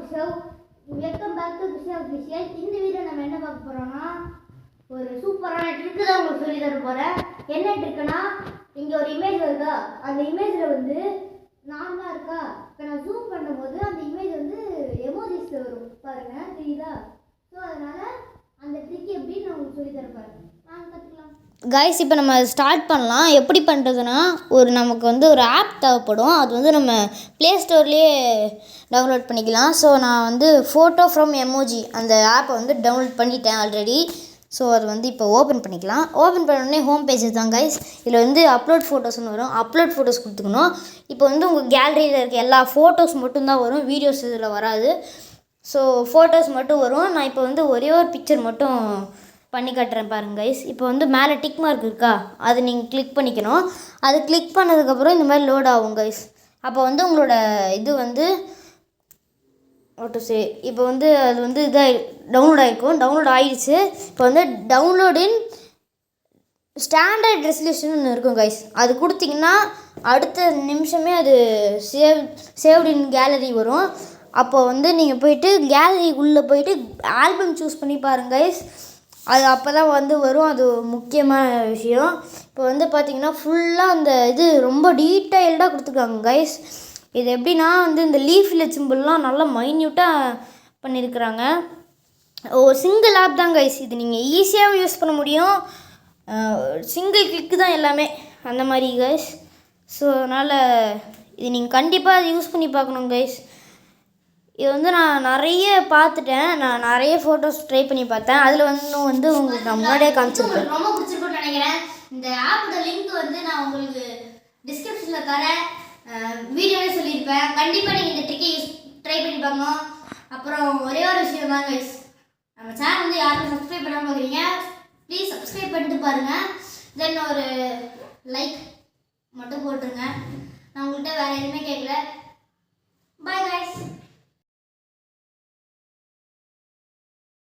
பிஷவ். Welcome back to Bishav official. இந்த video நம்ம என்ன பார்க்க போகிறோம்னா ஒரு சூப்பரான ட்ரிக்கு தான் உங்களுக்கு சொல்லி தர போகிறேன். என்ன ட்ரிக்குன்னா, இங்கே ஒரு இமேஜ் வருதா, அந்த இமேஜில் வந்து நார்மலாக இருக்கா, இப்போ நான் ஜூம் பண்ணும்போது அந்த இமேஜ் வந்து எமோஜிஸில் வரும் பாருங்கள், தெரியுதா? ஸோ அதனால் அந்த ட்ரிக் எப்படி நான் உங்களுக்கு சொல்லி தர போகிறேன். வாங்க கற்றுக்கலாம். கைஸ், இப்போ நம்ம ஸ்டார்ட் பண்ணலாம். எப்படி பண்ணுறதுன்னா, நமக்கு வந்து ஒரு ஆப் தேவைப்படும். அது வந்து நம்ம ப்ளே ஸ்டோர்லேயே டவுன்லோட் பண்ணிக்கலாம். ஸோ நான் வந்து ஃபோட்டோ ஃப்ரம் எமோஜி அந்த ஆப்பை வந்து டவுன்லோட் பண்ணிட்டேன் ஆல்ரெடி. ஸோ அது வந்து இப்போ ஓப்பன் பண்ணிக்கலாம். ஓப்பன் பண்ணோடனே ஹோம் பேஜ் தான் கைஸ். இதில் வந்து அப்லோட் ஃபோட்டோஸ்னு வரும். அப்லோட் ஃபோட்டோஸ் கொடுத்துக்கணும். இப்போ வந்து உங்கள் கேலரியில் இருக்க எல்லா ஃபோட்டோஸ் மட்டும்தான் வரும், வீடியோஸ் இதில் வராது. ஸோ ஃபோட்டோஸ் மட்டும் வரும். நான் இப்போ வந்து ஒரே ஒரு பிக்சர் மட்டும் பண்ணி காட்டுறேன் பாருங்க கைஸ். இப்போ வந்து மேலே டிக் மார்க் இருக்கா, அது நீங்கள் கிளிக் பண்ணிக்கணும். அது கிளிக் பண்ணதுக்கப்புறம் இந்த மாதிரி லோட் ஆகும் கைஸ். அப்போ வந்து உங்களோட இது வந்து இப்போ வந்து அது வந்து டவுன்லோட் ஆகிருக்கும். டவுன்லோட் ஆகிடுச்சு. இப்போ வந்து டவுன்லோடின் ஸ்டாண்டர்ட் ரெசல்யூஷன் இருக்கும் கைஸ். அது கொடுத்தீங்கன்னா அடுத்த நிமிஷமே அது சேவ்ட் இன் கேலரி வரும். அப்போ வந்து நீங்கள் போயிட்டு கேலரிக்குள்ளே போயிட்டு ஆல்பம் சூஸ் பண்ணி பாருங்க கைஸ். அது அப்போ தான் வந்து வரும். அது முக்கியமான விஷயம். இப்போ வந்து பார்த்திங்கன்னா ஃபுல்லாக அந்த இது ரொம்ப டீட்டெயில்டாக கொடுத்துருக்காங்க கைஸ். இது எப்படின்னா வந்து இந்த லீஃபில் சிம்பிள்லாம் நல்லா மைன்யூட்டாக பண்ணியிருக்கிறாங்க. ஒரு சிங்கிள் ஆப் தான் கைஸ். இது நீங்கள் ஈஸியாகவும் யூஸ் பண்ண முடியும். சிங்கிள் கிளிக்கு தான் எல்லாமே அந்த மாதிரி கைஸ். ஸோ அதனால் இது நீங்கள் கண்டிப்பாக அதை யூஸ் பண்ணி பார்க்கணும் கைஸ். இது வந்து நான் நிறைய பார்த்துட்டேன். நான் நிறைய ஃபோட்டோஸ் ட்ரை பண்ணி பார்த்தேன். அதில் வந்து உங்களுக்கு நான் முன்னாடியே காமிச்சிருக்கேன். ரொம்ப பிடிச்சிருக்குன்னு நினைக்கிறேன். இந்த ஆப்போட லிங்க் வந்து நான் உங்களுக்கு டிஸ்கிரிப்ஷனில் தரேன், வீடியோவே சொல்லியிருப்பேன். கண்டிப்பாக நீங்கள் இந்த ட்ரிக்கை ட்ரை பண்ணி பார்க்கணும். அப்புறம் ஒரே ஒரு விஷயம் தான் கைஸ், நம்ம சேனல் வந்து யாருக்கும் சப்ஸ்கிரைப் பண்ணாமல் பார்க்குறீங்க, ப்ளீஸ் சப்ஸ்கிரைப் பண்ணிட்டு பாருங்கள். தென் ஒரு லைக் மட்டும் போட்டுருங்க. நான் உங்கள்கிட்ட வேறு எதுவுமே கேட்கல.